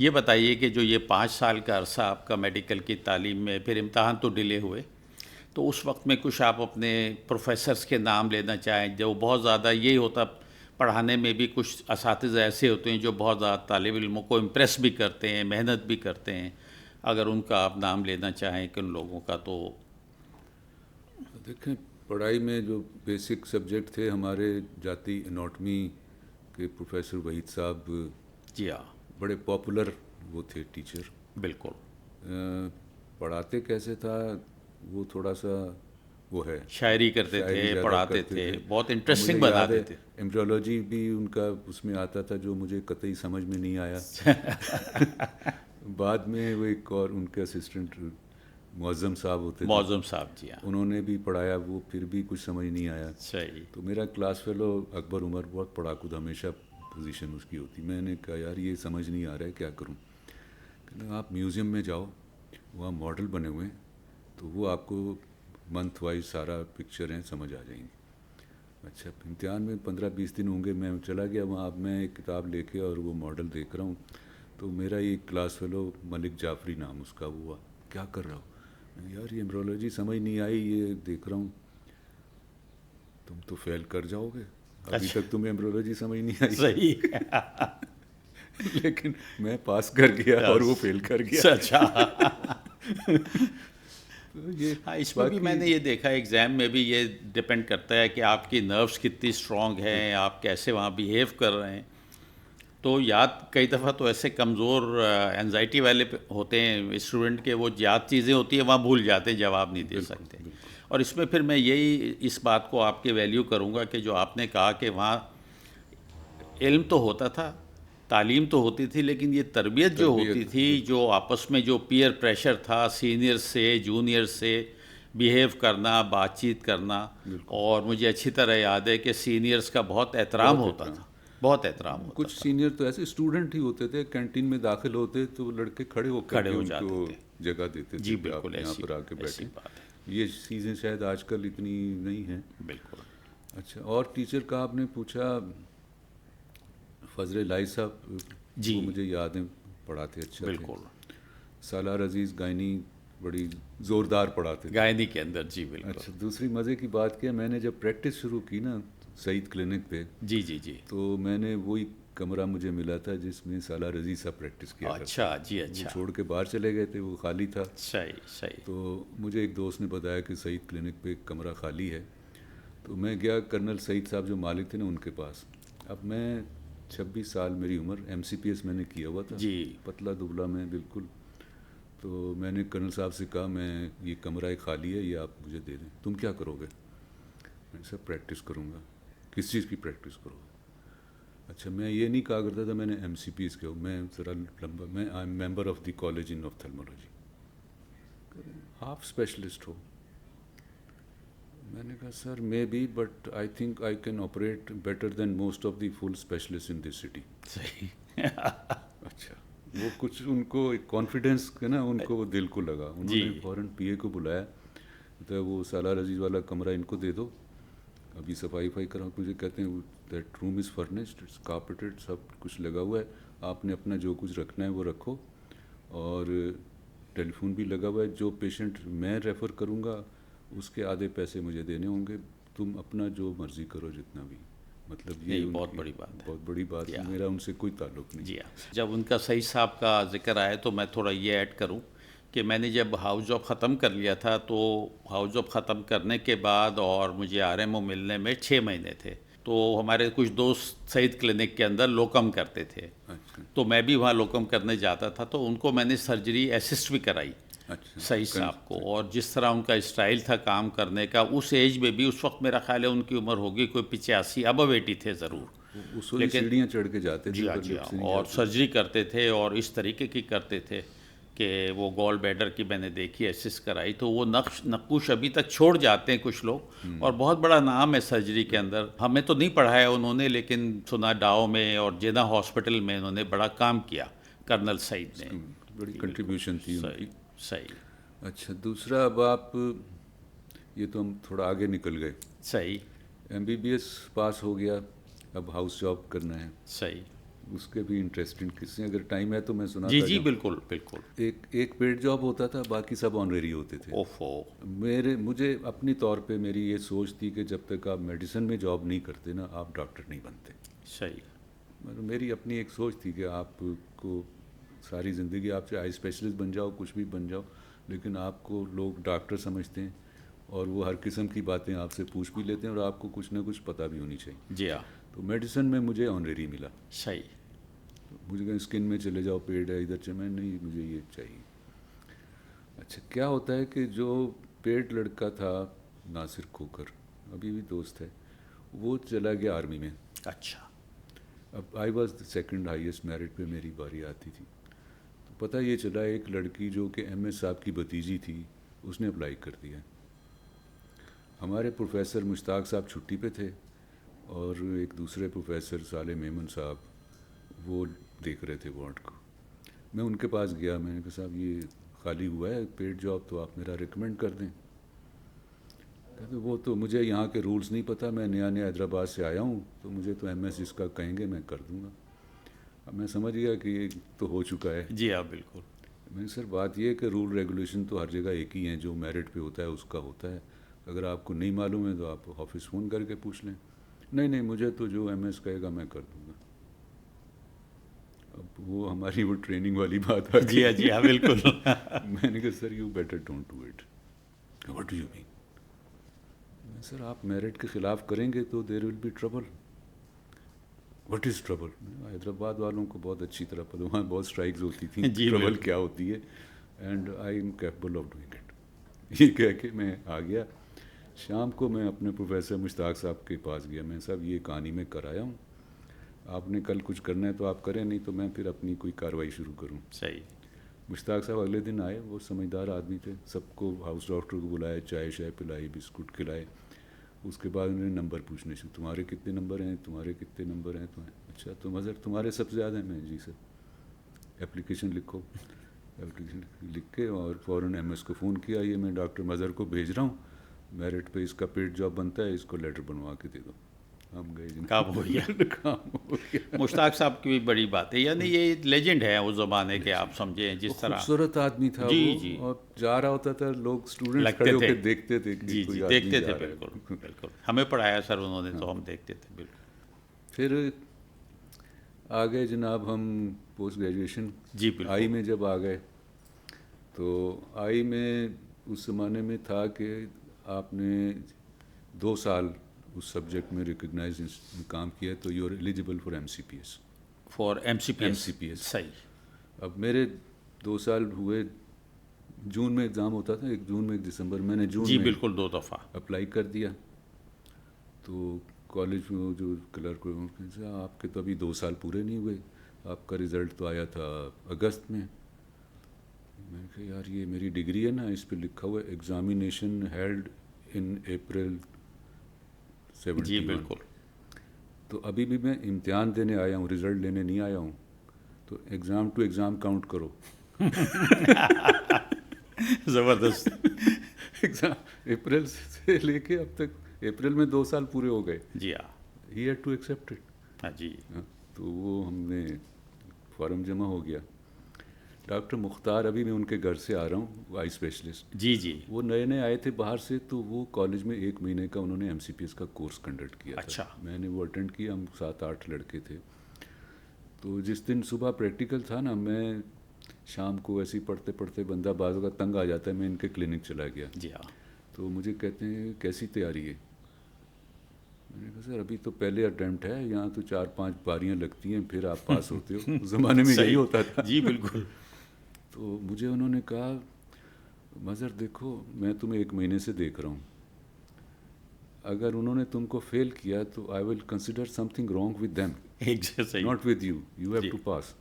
یہ بتائیے کہ جو یہ 5 سال کا عرصہ آپ کا میڈیکل کی تعلیم میں، پھر امتحان تو ڈیلے ہوئے، تو اس وقت میں کچھ آپ اپنے پروفیسرز کے نام لینا چاہیں جو بہت زیادہ یہی ہوتا، پڑھانے میں بھی کچھ اساتذہ ایسے ہوتے ہیں جو بہت زیادہ طالب علموں کو امپریس بھی کرتے ہیں، محنت بھی کرتے ہیں، اگر ان کا آپ نام لینا چاہیں کہ ان لوگوں کا تو؟ دیکھیں، پڑھائی میں جو بیسک سبجیکٹ تھے ہمارے جاتی اناٹمی کے پروفیسر وحید صاحب جی ہاں، بڑے پاپولر وہ تھے ٹیچر. بالکل. پڑھاتے کیسے تھا وہ تھوڑا سا وہ ہے، شاعری کرتے تھے، شاعری زیادہ پڑھاتے کرتے تھے، تھے. بہت اور مجھے انٹرسٹنگ یاد ہے بتاتے تھے. ایمبریولوجی بھی ان کا اس میں آتا تھا جو مجھے قطعی سمجھ میں نہیں آیا. بعد میں وہ ایک اور ان کے اسسٹنٹ معظم صاحب ہوتے تھے، معظم صاحب، جی ہاں. انہوں نے بھی پڑھایا، وہ پھر بھی کچھ سمجھ نہیں آیا. صحیح. تو میرا کلاس فیلو اکبر عمر بہت پڑھاکو تھا، ہمیشہ پوزیشن اس کی ہوتی. میں نے کہا یار یہ سمجھ نہیں آ رہا ہے، کیا کروں؟ کہ آپ میوزیم میں جاؤ، وہاں ماڈل بنے ہوئے ہیں، تو وہ آپ کو منتھ وائز سارا پکچر ہیں، سمجھ آ جائیں گی. اچھا، امتحان میں 15-20 دن ہوں گے، میں چلا گیا وہاں. اب میں ایک کتاب لے کے اور وہ ماڈل دیکھ رہا ہوں، تو میرا ایک کلاس فیلو ملک جعفری نام اس کا، ہوا کیا کر رہا ہو؟ یار یہ ایمبریولوجی سمجھ نہیں آئی، یہ دیکھ رہا ہوں. تم تو فیل کر جاؤ گے، ابھی اچھا. تک تمہیں ایمبریولوجی سمجھ نہیں آئی. صحیح. لیکن میں پاس کر گیا اور وہ فیل کر گیا. اچھا. تو یہ ہاں، اس میں بھی میں باقی نے یہ دیکھا ایگزام میں بھی یہ ڈپینڈ کرتا ہے کہ آپ کی نروس کتنی اسٹرانگ ہیں، آپ کیسے وہاں بیہیو کر رہے ہیں. تو یاد کئی دفعہ تو ایسے کمزور انزائٹی والے ہوتے ہیں اسٹوڈنٹ کے، وہ یاد چیزیں ہوتی ہیں وہاں بھول جاتے ہیں، جواب نہیں دے بالکل سکتے. بالکل اور اس میں پھر میں یہی اس بات کو آپ کے ویلیو کروں گا کہ جو آپ نے کہا کہ وہاں علم تو ہوتا تھا، تعلیم تو ہوتی تھی، لیکن یہ تربیت جو ہوتی تربیت تھی، بالکل جو آپس میں جو پیئر پریشر تھا، سینئر سے جونیئر سے بیہیو کرنا، بات چیت کرنا. بالکل اور مجھے اچھی طرح یاد ہے کہ سینئرز کا بہت احترام بہت ہوتا احترام. تھا، بہت احترام ہوتا کچھ تھا. سینئر تو ایسے اسٹوڈنٹ ہی ہوتے تھے، کینٹین میں داخل ہوتے تو وہ لڑکے کھڑے ہو کر کھڑے کے ہو ان جاتے کو تھے. جگہ دیتے تھے جی کہ بالکل، آپ یہاں ایسی پر آ کے ایسی بیٹھیں. بات ہے. یہ چیزیں شاید آج کل اتنی نہیں ہیں. بالکل. اچھا، اور ٹیچر کا آپ نے پوچھا، فضل الہی صاحب، جی وہ مجھے یاد ہیں، پڑھاتے اچھا تھے. بالکل. سالار عزیز گائنی بڑی زوردار پڑھاتے تھے. گائنی کے اندر، جی بالکل. اچھا، دوسری مزے کی بات کیا، میں نے جب پریکٹس شروع کی نا سعید کلینک پہ، جی جی جی. تو میں نے وہی کمرہ مجھے ملا تھا جس میں سالار عزیز صاحب پریکٹس کیا کرتے اچھا. تھے. جی وہ اچھا. چھوڑ کے باہر چلے گئے تھے، وہ خالی تھا. صحیح صحیح. تو مجھے ایک دوست نے بتایا کہ سعید کلینک پہ ایک کمرہ خالی ہے. تو میں گیا کرنل سعید صاحب جو مالک تھے نا ان کے پاس. اب میں 26 سال میری عمر، ایم سی پی ایس میں نے کیا ہوا تھا، جی. پتلا دبلا میں بالکل. تو میں نے کرنل صاحب سے کہا میں یہ کمرہ ایک خالی ہے، یہ آپ مجھے دے دیں. تم کیا کرو گے؟ میں نے سر پریکٹس کروں گا. کس چیز کی پریکٹس کرو گے؟ اچھا، میں یہ نہیں کہا کرتا تھا میں نے ایم سی پی ایس کیا، میں ذرا لمبا، میں I am member of the college in ophthalmology. Half specialist ہو؟ میں نے کہا sir may be, but I think I can operate better than most of the full specialist in this city. صحیح. اچھا، وہ کچھ ان کو ایک کانفیڈینس کا نا، ان کو وہ دل کو لگا. انہوں جی. نے فوراً پی اے کو بلایا، تو وہ سالار عزیز والا کمرہ ان کو دے دو، ابھی صفائی کرا. مجھے کہتے ہیں that room is فرنسڈ، it's carpeted, سب کچھ لگا ہوا ہے، آپ نے اپنا جو کچھ رکھنا ہے وہ رکھو، اور ٹیلی فون بھی لگا ہوا ہے. جو پیشنٹ میں ریفر کروں گا اس کے آدھے پیسے مجھے دینے ہوں گے، تم اپنا جو مرضی کرو جتنا بھی. مطلب یہ نہیں، ان بہت کی بڑی بات ہے. بہت بڑی بات جی ہے. ہاں. میرا ان سے کوئی تعلق نہیں. جی ہاں. جب ان کا سعید صاحب کا ذکر آئے تو میں تھوڑا یہ ایڈ کروں کہ میں نے جب ہاؤس جاب ختم کر لیا تھا، تو ہاؤس جاب ختم کرنے کے بعد اور مجھے آر ایم او ملنے میں 6 مہینے تھے. تو ہمارے کچھ دوست سعید کلینک کے اندر لوکم کرتے تھے، اچھا تو میں بھی وہاں لوکم کرنے جاتا تھا. تو ان کو میں نے سرجری اسسٹ بھی کرائی اچھا. سعید صاحب کو. اور جس طرح ان کا اسٹائل تھا کام کرنے کا اس ایج میں بھی، اس وقت میرا خیال ہے ان کی عمر ہوگی کوئی 85، ابو 80 تھے ضرور. وہ اصولی لیکن سیڑھیاں چڑھ کے جاتے تھے، جی ہاں، اوپر جی ہاں. لفٹ سے نہیں اور جاتے تھے. سرجری کرتے تھے اور اس طریقے کی کرتے تھے کہ وہ گال بیڈر کی میں نے دیکھی، اسسٹ کرائی. تو وہ نقوش ابھی تک چھوڑ جاتے ہیں کچھ لوگ. اور بہت بڑا نام ہے سرجری کے اندر. ہمیں تو نہیں پڑھایا انہوں نے، لیکن سنا ڈاؤ میں اور جنا ہاسپٹل میں انہوں نے بڑا کام کیا، کرنل سعید اس نے. کی بڑی جی بالکل. کنٹریبیوشن تھی ان صحیح کی. صحیح. اچھا، دوسرا اب آپ، یہ تو ہم تھوڑا آگے نکل گئے. صحیح ایم بی بی ایس پاس ہو گیا، اب ہاؤس جاب کرنا ہے. صحیح. اس کے بھی انٹرسٹنگ قصے، اگر ٹائم ہے تو میں سناتا جی جی جاؤں۔ بالکل بالکل۔ ایک پیڈ جاب ہوتا تھا، باقی سب آنریری ہوتے تھے۔ اوفو۔ مجھے اپنی طور پہ میری یہ سوچ تھی کہ جب تک آپ میڈیسن میں جاب نہیں کرتے نا، آپ ڈاکٹر نہیں بنتے۔ صحیح۔ میری اپنی ایک سوچ تھی کہ آپ کو ساری زندگی آپ سے آئی اسپیشلسٹ بن جاؤ، کچھ بھی بن جاؤ، لیکن آپ کو لوگ ڈاکٹر سمجھتے ہیں، اور وہ ہر قسم کی باتیں آپ سے پوچھ بھی لیتے ہیں، اور آپ کو کچھ نہ کچھ پتہ بھی ہونی چاہیے۔ جی ہاں۔ تو میڈیسن میں مجھے آنریری ملا۔ صحیح۔ مجھے کہیں اسکن میں چلے جاؤ، پیڈ ہے ادھر چلے، میں نہیں، مجھے یہ چاہیے۔ اچھا کیا ہوتا ہے کہ جو پیڈ لڑکا تھا ناصر کھوکر، ابھی بھی دوست ہے، وہ چلا گیا آرمی میں۔ اچھا۔ اب I was the second highest merit پہ میری باری آتی تھی، تو پتہ یہ چلا ایک لڑکی جو کہ ایم ایس صاحب کی بھتیجی تھی، اس نے اپلائی کر دیا۔ ہمارے پروفیسر مشتاق صاحب چھٹی پہ تھے، اور ایک دوسرے پروفیسر صالح میمن صاحب وہ دیکھ رہے تھے وارڈ کو۔ میں ان کے پاس گیا، میں نے کہا صاحب یہ خالی ہوا ہے پیڈ جاب، تو آپ میرا ریکمینڈ کر دیں۔ کہتے وہ تو مجھے یہاں کے رولز نہیں پتہ، میں نیا حیدرآباد سے آیا ہوں، تو مجھے تو ایم ایس اس کا کہیں گے میں کر دوں گا۔ اب میں سمجھ گیا کہ یہ تو ہو چکا ہے۔ جی ہاں بالکل۔ میں سر بات یہ ہے کہ رول ریگولیشن تو ہر جگہ ایک ہی ہیں، جو میرٹ پہ ہوتا ہے اس کا ہوتا ہے، اگر آپ کو نہیں معلوم ہے تو آپ آفس فون کر کے پوچھ لیں۔ نہیں نہیں، مجھے تو جو ایم ایس کہے گا میں کر دوں گا۔ اب وہ ہماری وہ ٹریننگ والی بات آ گئی۔ جی ہاں جی ہاں بالکل۔ میں نے کہا sir you better don't do it. What do you mean? Sir آپ میرٹ کے خلاف کریں گے تو there will be trouble. What is trouble? Hyderabad والوں کو بہت اچھی طرح پتہ، وہاں بہت اسٹرائکز ہوتی تھیں، ٹربل کیا ہوتی ہے، and I am capable of doing it. یہ کہہ کے میں آ گیا۔ شام کو میں اپنے پروفیسر مشتاق صاحب کے پاس گیا، میں صاحب یہ کہانی میں کرایا ہوں، آپ نے کل کچھ کرنا ہے تو آپ کریں، نہیں تو میں پھر اپنی کوئی کارروائی شروع کروں۔ صحیح۔ مشتاق صاحب اگلے دن آئے، وہ سمجھدار آدمی تھے، سب کو ہاؤس ڈاکٹر کو بلایا، چائے شائے پلائی، بسکٹ کھلائے۔ اس کے بعد انہوں نے نمبر پوچھنے سے، تمہارے کتنے نمبر ہیں، تمہارے کتنے نمبر ہیں، اچھا تو مظہر تمہارے سب سے زیادہ ہیں؟ میں جی سر۔ اپلیکیشن لکھو۔ اپلیکیشن لکھ کے اور فوراً ایم ایس کو فون کیا، یہ میں ڈاکٹر مظہر کو بھیج رہا ہوں، میرٹ پہ اس کا پیڈ جاب بنتا ہے، اس کو لیٹر بنوا کے دے دو۔ ہم گئے جن کام ہو گیا۔ کام ہو گیا۔ مشتاق صاحب کی بھی بڑی بات ہے، یعنی یہ لیجنڈ ہے اس زمانے کے، آپ سمجھیں جس طرح۔ خوبصورت آدمی تھا جی وہ، جی، اور جا رہا ہوتا تھا، لوگ اسٹوڈنٹ لگتے کھڑے ہو تھے، کے دیکھتے تھے کہ جی کوئی جی آدمی دیکھتے جا تھے، رہا ہے۔ بالکل بالکل، ہمیں پڑھایا سر انہوں نے تو ہم دیکھتے تھے بالکل۔ پھر آگے جناب ہم پوسٹ گریجویشن جی بالکل۔ آئی میں جب آ گئے، تو آئی میں اس زمانے میں تھا کہ آپ نے 2 سال اس سبجیکٹ میں ریکگنائز کام کیا تو you are eligible for M C P S. For M C P S. صحیح۔ اب میرے 2 سال ہوئے، جون میں ایگزام ہوتا تھا، ایک جون میں ایک دسمبر، میں نے جون جی میں بالکل 2 دفعہ اپلائی کر دیا۔ تو کالج میں جو کلرک آپ کے تو ابھی 2 سال پورے نہیں ہوئے، آپ کا رزلٹ تو آیا تھا اگست میں۔ میں نے کہا یار یہ میری ڈگری ہے نا، اس پہ لکھا ہوا ہے ایگزامینیشن ہیلڈ ان اپریل 71۔ جی بالکل۔ تو ابھی بھی میں امتحان دینے آیا ہوں، رزلٹ لینے نہیں آیا ہوں، تو ایگزام ٹو ایگزام کاؤنٹ کرو۔ زبردست۔ ایگزام اپریل سے لے کے اب تک، اپریل میں 2 سال پورے ہو گئے۔ جی ہاں۔ He had to accept it. ہاں جی۔ تو وہ ہم نے فارم جمع ہو گیا۔ ڈاکٹر مختار، ابھی میں ان کے گھر سے آ رہا ہوں، آئی اسپیشلسٹ، جی جی۔ وہ نئے نئے آئے تھے باہر سے، تو وہ کالج میں 1 مہینے کا انہوں نے ایم سی پی ایس کا کورس کنڈکٹ کیا تھا۔ اچھا۔ میں نے وہ اٹینڈ کیا، ہم 7-8 لڑکے تھے۔ تو جس دن صبح پریکٹیکل تھا نا، میں شام کو ایسے ہی پڑھتے پڑھتے بندہ بعض کا تنگ آ جاتا ہے، میں ان کے کلینک چلا گیا۔ جی ہاں۔ تو مجھے کہتے ہیں کیسی تیاری ہے؟ میں نے کہا سر ابھی تو پہلے اٹیمپٹ ہے، یہاں تو 4-5 باریاں لگتی ہیں پھر آپ پاس ہوتے ہو۔ اس زمانے میں یہی ہوتا تھا۔ جی بالکل۔ تو مجھے انہوں نے کہا مظہر دیکھو میں تمہیں 1 مہینے سے دیکھ رہا ہوں، اگر انہوں نے تم کو فیل کیا تو I will consider something wrong with them, not with you, you have to pass.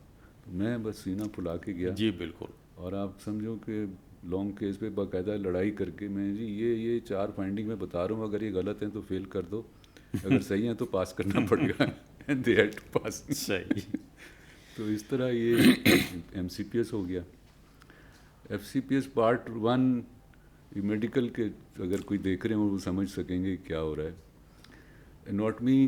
میں بس سینہ پھلا کے گیا۔ جی بالکل۔ اور آپ سمجھو کہ لانگ کیس پہ باقاعدہ لڑائی کر کے میں جی یہ 4 فائنڈنگ میں بتا رہا ہوں، اگر یہ غلط ہیں تو فیل کر دو، اگر صحیح ہیں تو پاس کرنا پڑے گا۔ And they had to pass. صحیح۔ تو اس طرح یہ ایم سی پی ایس ہو گیا۔ F C P S part 1 medical کے اگر کوئی دیکھ رہے ہیں وہ سمجھ سکیں گے کیا ہو رہا ہے۔ Anatomy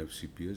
FCPS,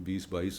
20-22